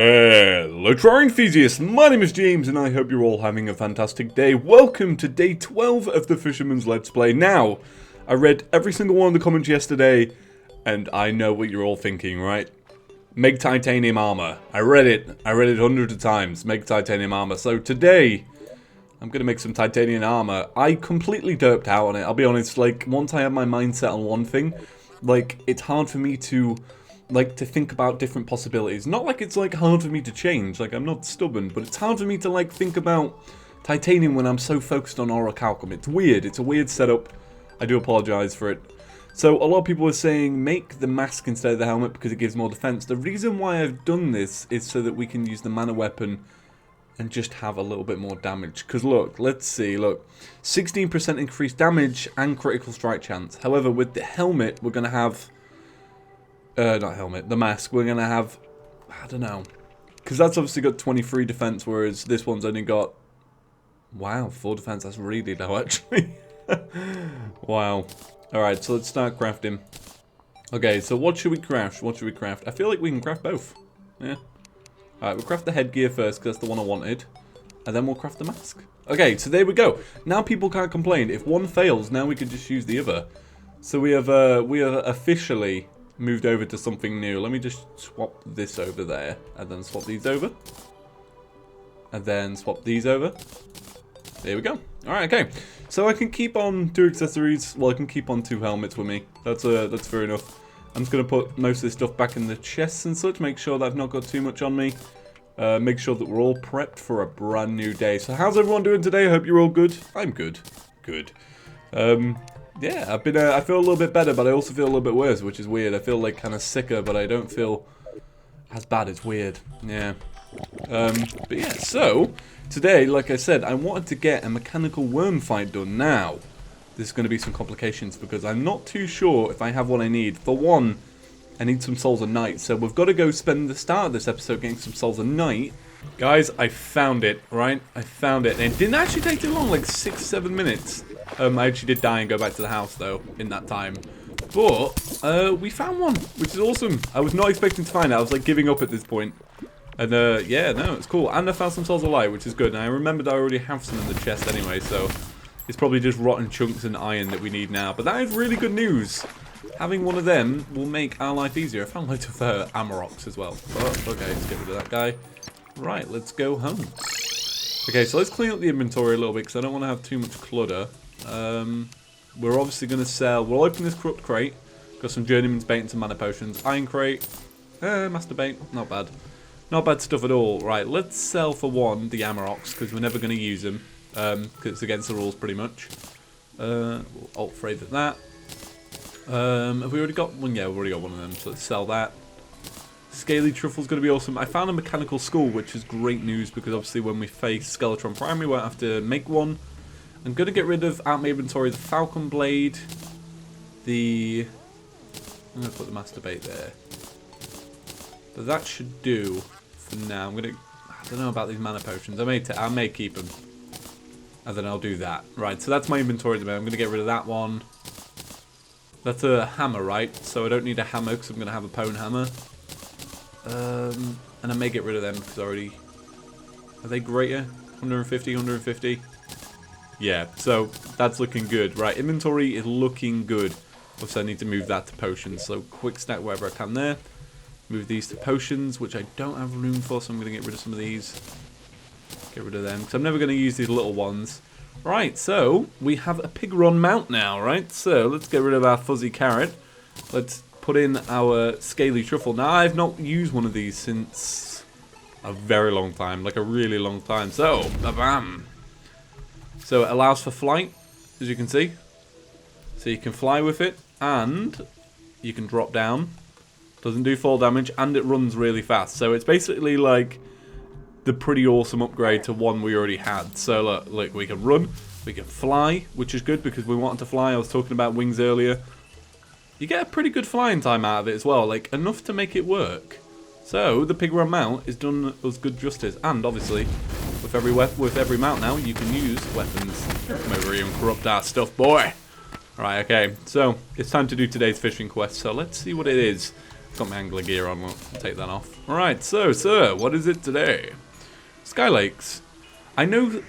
Hello Terraria enthusiasts, my name is James and I hope you're all having a fantastic day. Welcome to day 12 of the Fisherman's Let's Play. Now, I read every single one of the comments yesterday and I know what you're all thinking, right? Make titanium armor. I read it hundreds of times. Make titanium armor. So today, I'm going to make some titanium armor. I completely derped out on it, I'll be honest. Like, once I have my mindset on one thing, like, it's hard for me to think about different possibilities. Not like it's like hard for me to change, like I'm not stubborn, but it's hard for me to like think about titanium when I'm so focused on orichalcum. It's weird, it's a weird setup. I do apologize for it. So a lot of people are saying make the mask instead of the helmet because it gives more defense. The reason why I've done this is so that we can use the mana weapon and just have a little bit more damage. Because look, let's see, look. 16% increased damage and critical strike chance. However, with the helmet, we're going to have... not helmet, the mask, we're going to have, I don't know, because that's obviously got 23 defense, whereas this one's only got, wow, 4 defense, that's really low actually. Wow. Alright, so let's start crafting. Okay, so what should we craft? I feel like we can craft both. Yeah. Alright, we'll craft the headgear first, because that's the one I wanted, and then we'll craft the mask. Okay, so there we go. Now people can't complain. If one fails, now we can just use the other. So we have officially moved over to something new. Let me just swap this over there, and then swap these over, and then swap these over. There we go. Alright, okay. So I can keep on 2 accessories. Well, I can keep on 2 helmets with me. That's fair enough. I'm just going to put most of this stuff back in the chests and such, make sure that I've not got too much on me. Make sure that we're all prepped for a brand new day. So how's everyone doing today? I hope you're all good. I'm good. Good. Yeah, I feel a little bit better, but I also feel a little bit worse, which is weird. I feel like kind of sicker, but I don't feel as bad. It's weird. Yeah. But yeah, so today, like I said, I wanted to get a mechanical worm fight done now. There's going to be some complications because I'm not too sure if I have what I need. For one, I need some Souls of Night, so we've got to go spend the start of this episode getting some Souls of Night. Guys, I found it, right? I found it. And it didn't actually take too long, like 6-7 minutes. I actually did die and go back to the house, though, in that time. But, we found one, which is awesome. I was not expecting to find it. I was, like, giving up at this point. And, yeah, no, it's cool. And I found some Souls of Light, which is good. And I remembered I already have some in the chest anyway, so it's probably just rotten chunks and iron that we need now. But that is really good news. Having one of them will make our life easier. I found loads of Amaroks as well. But, okay, let's get rid of that guy. Right, let's go home. Okay, so let's clean up the inventory a little bit because I don't want to have too much clutter. We're obviously going to sell. We'll open this corrupt crate. Got some journeyman's bait and some mana potions. Iron crate. Master bait. Not bad. Not bad stuff at all. Right, let's sell for one the Amaroks because we're never going to use them. Because it's against the rules pretty much. We'll alt freight at that. Have we already got one? Yeah, we've already got one of them. So let's sell that. Scaly Truffle's going to be awesome. I found a mechanical skull, which is great news because obviously when we face Skeletron Prime, we won't have to make one. I'm going to get rid of out of my inventory the Falcon Blade, I'm going to put the Master Bait there. But that should do for now. I don't know about these mana potions. I may keep them. And then I'll do that. Right, so that's my inventory at the moment. I'm going to get rid of that one. That's a hammer, right? So I don't need a hammer because I'm going to have a pwn hammer. And I may get rid of them because I already... Are they greater? 150, 150? Yeah, so that's looking good. Right, inventory is looking good. Also, I need to move that to potions. So quick stack wherever I can there. Move these to potions, which I don't have room for, so I'm going to get rid of some of these. Get rid of them, because I'm never going to use these little ones. Right, so we have a Pigron mount now, right? So let's get rid of our fuzzy carrot. Let's put in our scaly truffle. Now, I've not used one of these since a very long time, like a really long time. So, bam. So it allows for flight, as you can see. So you can fly with it, and you can drop down. Doesn't do fall damage, and it runs really fast. So it's basically like the pretty awesome upgrade to one we already had. So look, we can run, we can fly, which is good because we wanted to fly. I was talking about wings earlier. You get a pretty good flying time out of it as well, like enough to make it work. So the Pigron mount is done us good justice, and obviously with every mount now you can use weapons. Come over here and corrupt our stuff, boy. Right, okay, so it's time to do today's fishing quest. So let's see what it is. Got my angler gear on, we'll take that off. Alright, so, sir, what is it today? Sky Lakes. I know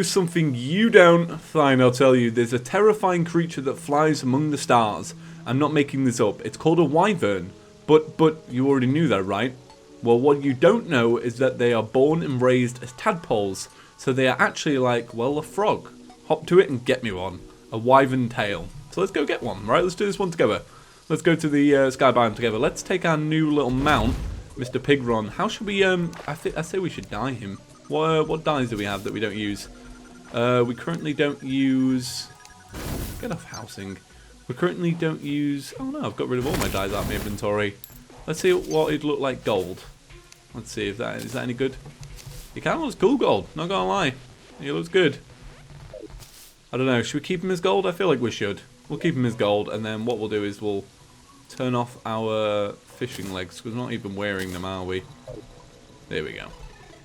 something you don't. Fine, I'll tell you. There's a terrifying creature that flies among the stars. I'm not making this up. It's called a wyvern. But you already knew that, right? Well, what you don't know is that they are born and raised as tadpoles. So they are actually like, well, a frog. Hop to it and get me one. A wyvern tail. So let's go get one, right? Let's do this one together. Let's go to the sky biome together. Let's take our new little mount, Mr. Pigron. How should we, I say we should dye him. What dyes do we have that we don't use? We currently don't use... Get off housing. We currently don't use... Oh no, I've got rid of all my dyes out of my inventory. Let's see what it'd look like gold. Let's see if that... Is that any good? He kind of looks cool gold, not gonna lie. He looks good. I don't know, should we keep him as gold? I feel like we should. We'll keep him as gold, and then what we'll do is we'll turn off our fishing legs, because we're not even wearing them, are we? There we go.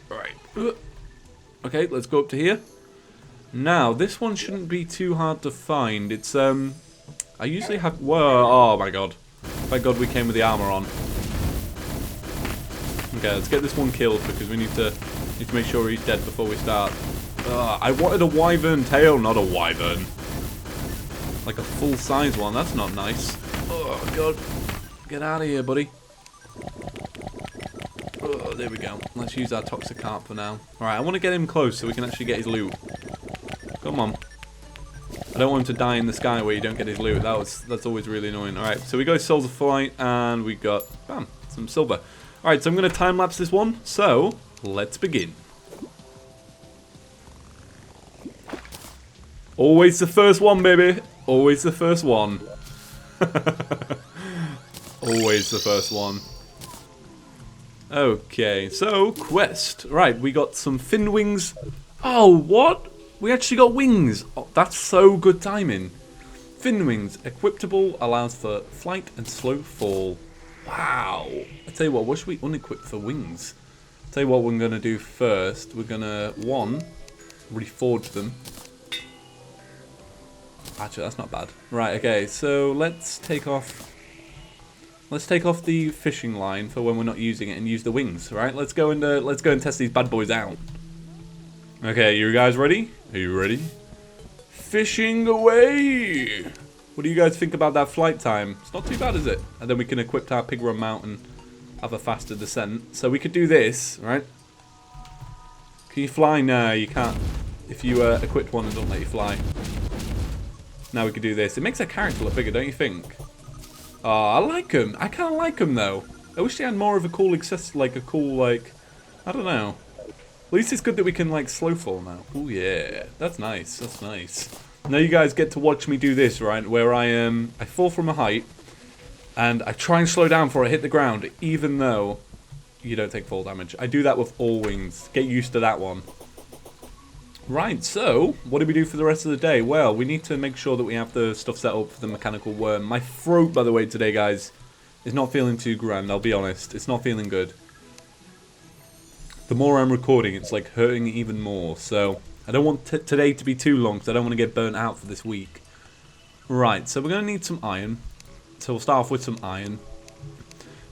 Alright. Okay, let's go up to here. Now, this one shouldn't be too hard to find. It's, I usually have... Whoa, oh my god. Thank god we came with the armor on. Okay, let's get this one killed, because we need to make sure he's dead before we start. I wanted a wyvern tail, not a wyvern. Like a full-size one, that's not nice. Oh god. Get out of here, buddy. Oh, there we go. Let's use our toxic carp for now. Alright, I want to get him close so we can actually get his loot. Come on. I don't want him to die in the sky where you don't get his loot. That's always really annoying. Alright, so we got Souls of Flight and we got, bam, some silver. Alright, so I'm going to time-lapse this one. So, let's begin. Always the first one, baby. Always the first one. Always the first one. Okay, so, quest. Right, we got some fin wings. Oh, what? We actually got wings. Oh, that's so good timing. Fin wings. Equipable allows for flight and slow fall. Wow. I tell you what should we unequip for wings? Tell you what we're going to do first. We're going to, reforge them. Actually, that's not bad. Right, okay, so let's take off the fishing line for when we're not using it and use the wings, right? Let's go and test these bad boys out. Okay, you guys ready? Are you ready? Fishing away! What do you guys think about that flight time? It's not too bad, is it? And then we can equip our pig run mount and have a faster descent. So we could do this, right? Can you fly? No, you can't. If you equip one, it doesn't let you fly. Now we could do this. It makes our character look bigger, don't you think? Oh, I like him. I kind of like him, though. I wish they had more of a cool access, like a cool, like, I don't know. At least it's good that we can, like, slow fall now. Oh, yeah. That's nice. That's nice. Now you guys get to watch me do this, right? Where I fall from a height, and I try and slow down before I hit the ground, even though you don't take fall damage. I do that with all wings. Get used to that one. Right, so, what do we do for the rest of the day? Well, we need to make sure that we have the stuff set up for the mechanical worm. My throat, by the way, today, guys, is not feeling too grand, I'll be honest. It's not feeling good. The more I'm recording, it's like hurting even more. So, I don't want today to be too long, because I don't want to get burnt out for this week. Right, so we're going to need some iron. So we'll start off with some iron.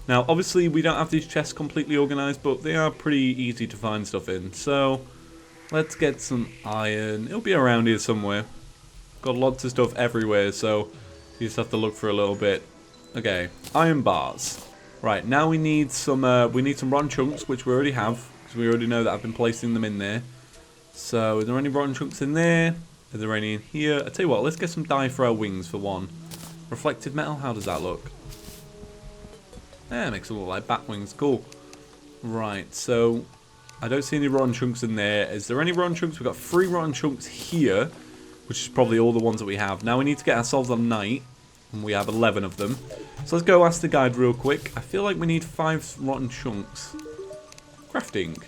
Now, obviously, we don't have these chests completely organised, but they are pretty easy to find stuff in. So, let's get some iron. It'll be around here somewhere. Got lots of stuff everywhere, so you just have to look for a little bit. Okay, iron bars. Right, now we need some rotten chunks, which we already have, because we already know that I've been placing them in there. So, is there any rotten chunks in there? Are there any in here? I tell you what, let's get some dye for our wings for one. Reflective metal, how does that look? Yeah, it makes it look like bat wings, cool. Right, so I don't see any rotten chunks in there. Is there any rotten chunks? We've got 3 rotten chunks here, which is probably all the ones that we have. Now we need to get ourselves a knight, and we have 11 of them. So let's go ask the guide real quick. I feel like we need 5 rotten chunks. Crafting.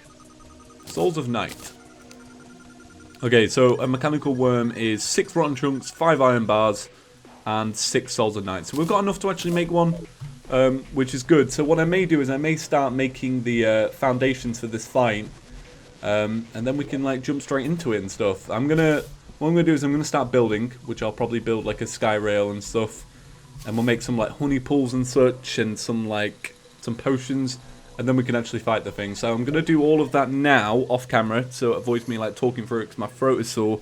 Souls of Night. Okay, so a mechanical worm is 6 rotten chunks, 5 iron bars, and 6 Souls of Night. So we've got enough to actually make one, which is good. So what I may do is I may start making the foundations for this fight, and then we can like jump straight into it and stuff. What I'm gonna do is I'm gonna start building, which I'll probably build like a sky rail and stuff. and we'll make some like honey pools and such, and some potions, and then we can actually fight the thing. So I'm gonna do all of that now off camera, so it avoids me like talking through it because my throat is sore,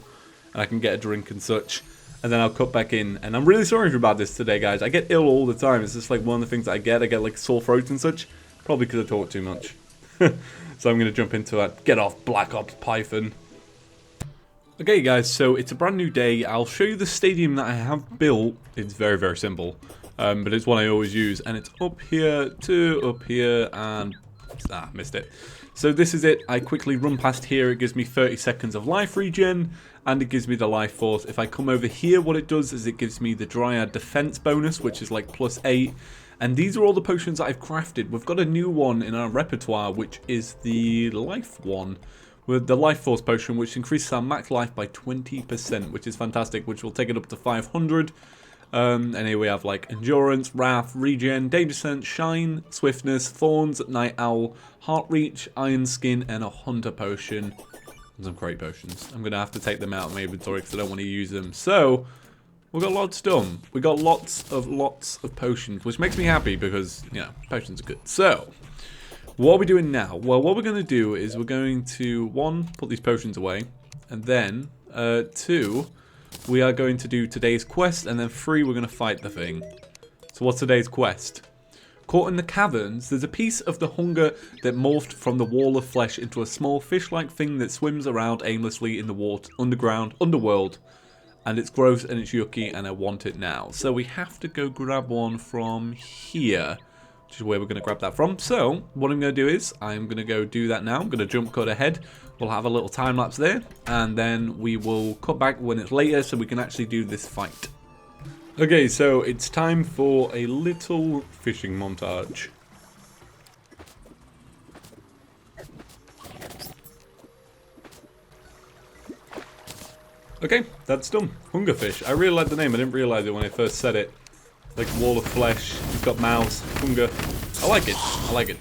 and I can get a drink and such. And then I'll cut back in. And I'm really sorry about this today, guys. I get ill all the time. It's just like one of the things that I get. I get like sore throat and such. Probably because I talk too much. So I'm going to jump into it. Get off Black Ops Python. Okay, guys. So it's a brand new day. I'll show you the stadium that I have built. It's very, very simple. But it's one I always use. And it's up here to up here. And... missed it. So this is it. I quickly run past here. It gives me 30 seconds of life regen, and it gives me the life force. If I come over here, what it does is it gives me the Dryad defense bonus, which is like +8. And these are all the potions that I've crafted. We've got a new one in our repertoire, which is the life one, with the life force potion, which increases our max life by 20%, which is fantastic, which will take it up to 500. And here we have like endurance, wrath, regen, danger sense, shine, swiftness, thorns, night owl, heart reach, iron skin, and a hunter potion. And some great potions. I'm gonna have to take them out of my inventory because I don't want to use them. So we got lots done. We got lots of potions, which makes me happy because, you know, potions are good. So what are we doing now? Well, what we're gonna do is we're going to 1, put these potions away, and then 2, we are going to do today's quest, and then 3, we're going to fight the thing. So what's today's quest? Caught in the caverns, there's a piece of the hunger that morphed from the wall of flesh into a small fish-like thing that swims around aimlessly in the water, underworld. And it's gross and it's yucky, and I want it now. So we have to go grab one from here, which is where we're going to grab that from. So what I'm going to do is I'm going to go do that now. I'm going to jump cut ahead. We'll have a little time lapse there, and then we will cut back when it's later so we can actually do this fight. Okay, so it's time for a little fishing montage. Okay, that's done. Hungerfish. I really like the name. I didn't realize it when I first said it. Like wall of flesh. You've got mouths. Hunger. I like it. I like it.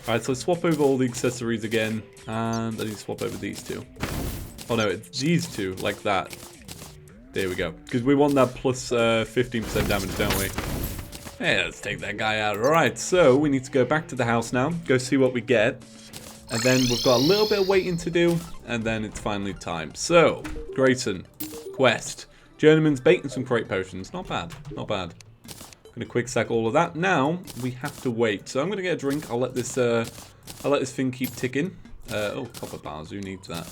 Alright, so let's swap over all the accessories again. And I need to swap over these two. Oh no, it's these two, like that. There we go. Because we want that plus 15% damage, don't we? Yeah, let's take that guy out. Alright, so we need to go back to the house now. Go see what we get. And then we've got a little bit of waiting to do. And then it's finally time. So, Grayson. Quest. Journeyman's bait and some crate potions. Not bad. Not bad. Gonna quick sack all of that. Now we have to wait. So I'm gonna get a drink. I'll let this thing keep ticking. Oh, copper bars. Who needs that?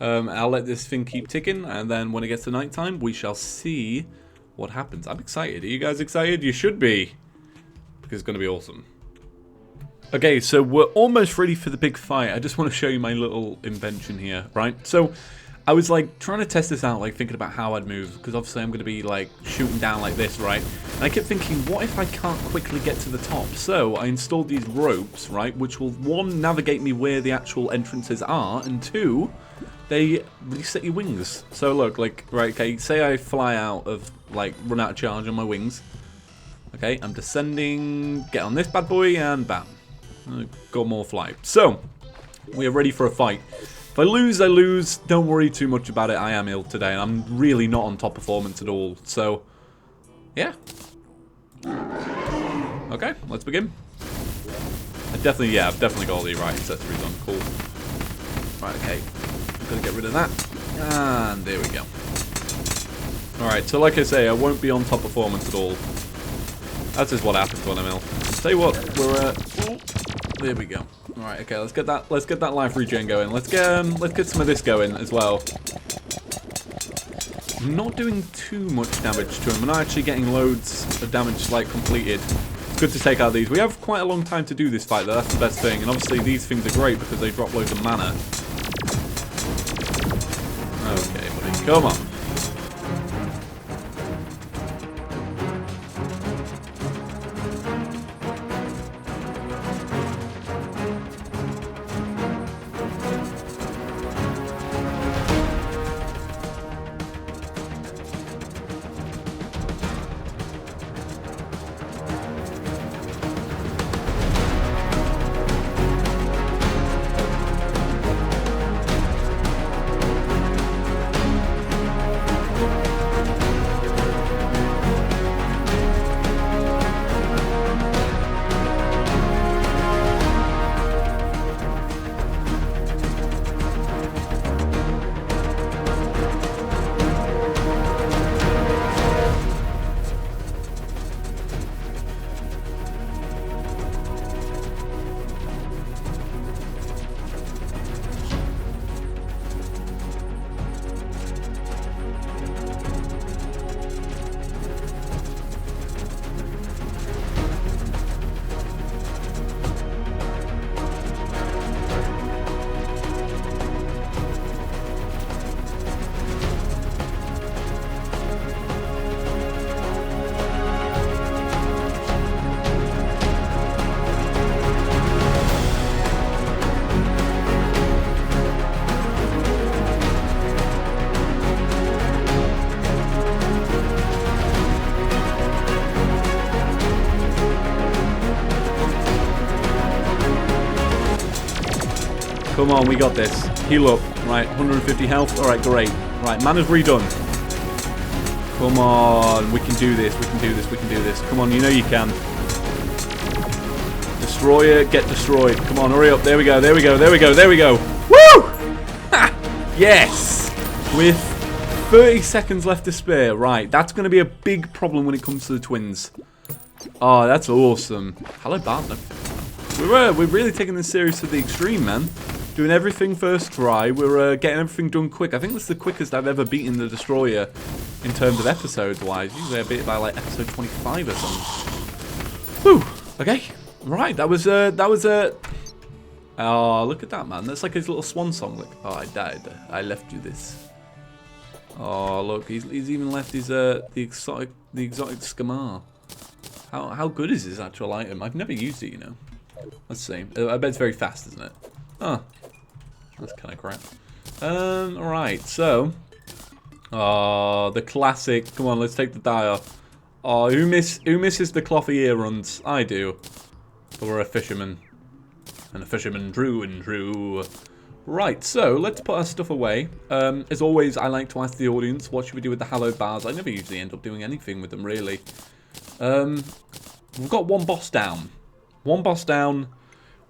I'll let this thing keep ticking, and then when it gets to night time, we shall see what happens. I'm excited. Are you guys excited? You should be, because it's gonna be awesome. Okay, so we're almost ready for the big fight. I just want to show you my little invention here, right? So I was like trying to test this out, like thinking about how I'd move, because obviously I'm going to be like shooting down like this, right? And I kept thinking, what if I can't quickly get to the top? So I installed these ropes, right, which will 1, navigate me where the actual entrances are, and 2, they reset your wings. So look, like, right, okay, say I fly out of, like, run out of charge on my wings. Okay, I'm descending, get on this bad boy, and bam. Got more flight. So, we are ready for a fight. If I lose, I lose. Don't worry too much about it. I am ill today, and I'm really not on top performance at all. So, yeah. Okay, let's begin. I've definitely got all the right accessories on. Cool. Right, okay. I'm gonna get rid of that. And there we go. Alright, so like I say, I won't be on top performance at all. That's just what happens when I'm ill. Tell you what, we're there we go. Alright, okay, let's get that life regen going. Let's get some of this going as well. I'm not doing too much damage to him. I'm not actually getting loads of damage like completed. It's good to take out these. We have quite a long time to do this fight though, that's the best thing. And obviously these things are great because they drop loads of mana. Okay, buddy, come on. Come on, we got this. Heal up. Right, 150 health. Alright, great. Right, mana's redone. Come on, we can do this, we can do this, we can do this. Come on, you know you can. Destroyer, get destroyed. Come on, hurry up. There we go, there we go, there we go, there we go. Woo! Ha! Yes! With 30 seconds left to spare. Right, that's going to be a big problem when it comes to the twins. Oh, that's awesome. Hello, Bartlett. We're really taking this series to the extreme, man. Doing everything first try. We're getting everything done quick. I think this is the quickest I've ever beaten the Destroyer in terms of episodes-wise. Usually I beat it by like episode 25 or something. Whew. Okay. Right. That was oh, look at that, man. That's like his little swan song. Like, oh, I died. I left you this. Oh, look. He's even left his the exotic Skamar. How good is this actual item? I've never used it, you know. Let's see. I bet it's very fast, isn't it? Oh. That's kind of crap. Alright, so. Oh, the classic. Come on, let's take the die off. Oh, who misses the clothy ear runs? I do. But we're a fisherman. And a fisherman true and true. Right, so let's put our stuff away. As always, I like to ask the audience, what should we do with the hallowed bars? I never usually end up doing anything with them, really. We've got one boss down. One boss down,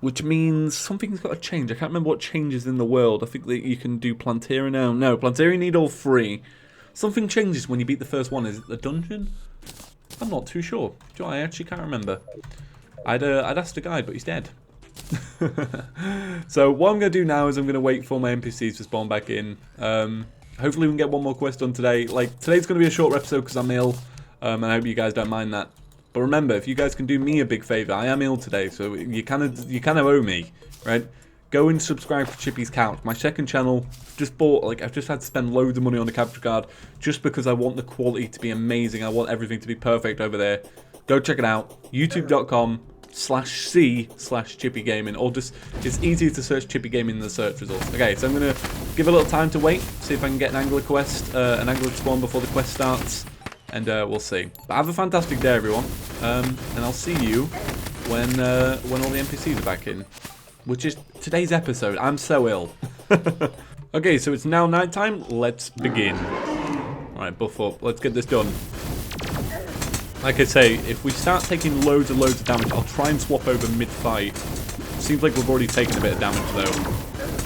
which means something's got to change. I can't remember what changes in the world. I think that you can do Plantera now. No, Plantera need all 3. Something changes when you beat the first one. Is it the dungeon? I'm not too sure. Do you know, I actually can't remember. I'd asked a guide, but he's dead. So what I'm going to do now is I'm going to wait for my NPCs to spawn back in. Hopefully we can get one more quest done today. Like, today's going to be a short episode because I'm ill. And I hope you guys don't mind that. But remember, if you guys can do me a big favour, I am ill today, so you kind of owe me, right? Go and subscribe to Chippy's Couch, my second channel. Just bought, like, I've just had to spend loads of money on the capture card just because I want the quality to be amazing. I want everything to be perfect over there. Go check it out. YouTube.com/C/ChippyGaming, or just, it's easier to search Chippy Gaming in the search results. Okay, so I'm gonna give a little time to wait, see if I can get an angler quest, an angler spawn before the quest starts. And we'll see. But have a fantastic day, everyone. And I'll see you when all the NPCs are back in. Which is today's episode. I'm so ill. Okay, so it's now nighttime. Let's begin. Alright, buff up. Let's get this done. Like I say, if we start taking loads and loads of damage, I'll try and swap over mid-fight. Seems like we've already taken a bit of damage, though.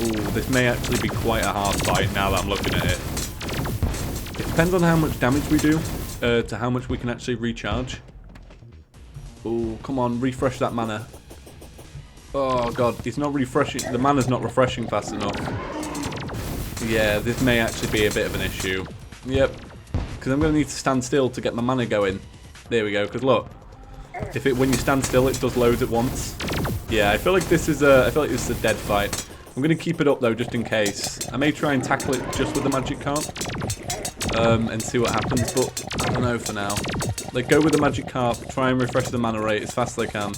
Ooh, this may actually be quite a hard fight now that I'm looking at it. It depends on how much damage we do. To how much we can actually recharge. Oh, come on, refresh that mana. Oh god, it's not refreshing. The mana's not refreshing fast enough. Yeah, this may actually be a bit of an issue. Yep, because I'm going to need to stand still to get my mana going. There we go. Because look, when you stand still, it does loads at once. Yeah, I feel like this is a dead fight. I'm going to keep it up though, just in case. I may try and tackle it just with the magic carp. And see what happens, but I don't know for now. Like, go with the magic carp, try and refresh the mana rate as fast as I can.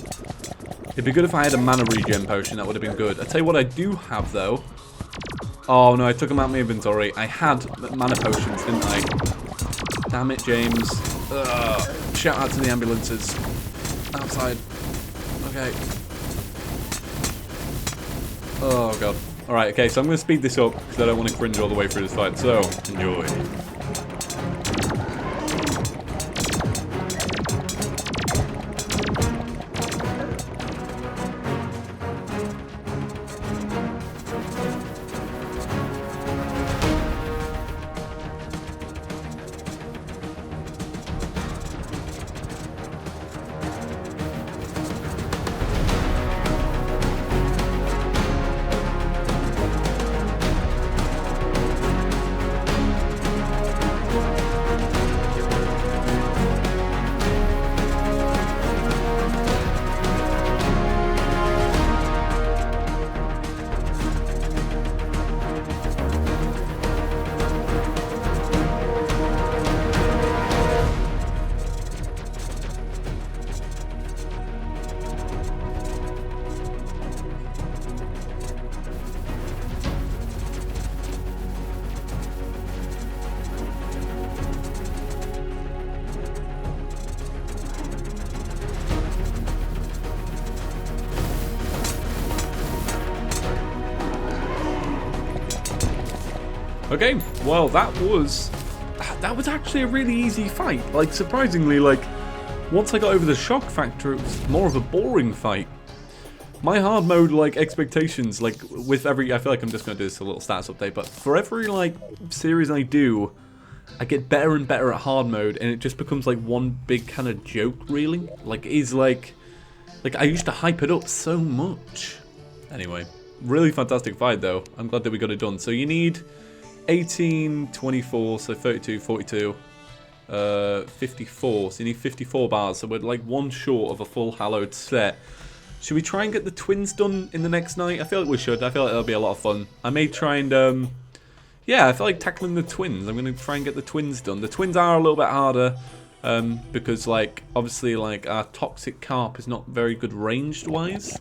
It'd be good if I had a mana regen potion, that would have been good. I'll tell you what I do have, though. Oh, no, I took them out of my inventory. I had mana potions, didn't I? Damn it, James. Ugh. Shout out to the ambulances. Outside. Okay. Oh, God. Alright, okay, so I'm going to speed this up because I don't want to cringe all the way through this fight, so enjoy. Okay, well, that was actually a really easy fight. Like, surprisingly, like, once I got over the shock factor, it was more of a boring fight. My hard mode, like, expectations, like, with every... I feel like I'm just going to do this a little stats update, but for every, like, series I do, I get better and better at hard mode, and it just becomes, like, one big kind of joke, really. Like, it is, like, I used to hype it up so much. Anyway, really fantastic fight, though. I'm glad that we got it done. So you need 18, 24, so 32, 42, 54. So you need 54 bars, so we're, like, one short of a full hallowed set. Should we try and get the twins done in the next night? I feel like we should. I feel like that'll be a lot of fun. I may try and, yeah, I feel like tackling the twins. I'm going to try and get the twins done. The twins are a little bit harder, because, like, obviously, like, our toxic carp is not very good ranged-wise.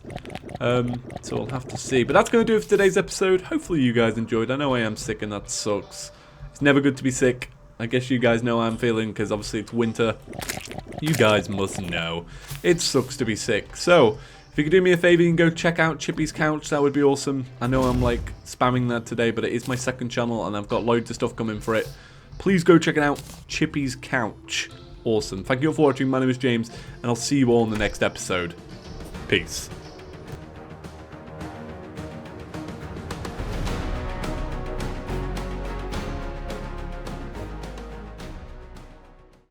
So we'll have to see. But that's going to do it for today's episode. Hopefully you guys enjoyed. I know I am sick and that sucks. It's never good to be sick. I guess you guys know how I'm feeling because obviously it's winter. You guys must know. It sucks to be sick. So, if you could do me a favor, you can go check out Chippy's Couch. That would be awesome. I know I'm, like, spamming that today, but it is my second channel and I've got loads of stuff coming for it. Please go check it out. Chippy's Couch. Awesome. Thank you all for watching. My name is James, and I'll see you all in the next episode. Peace.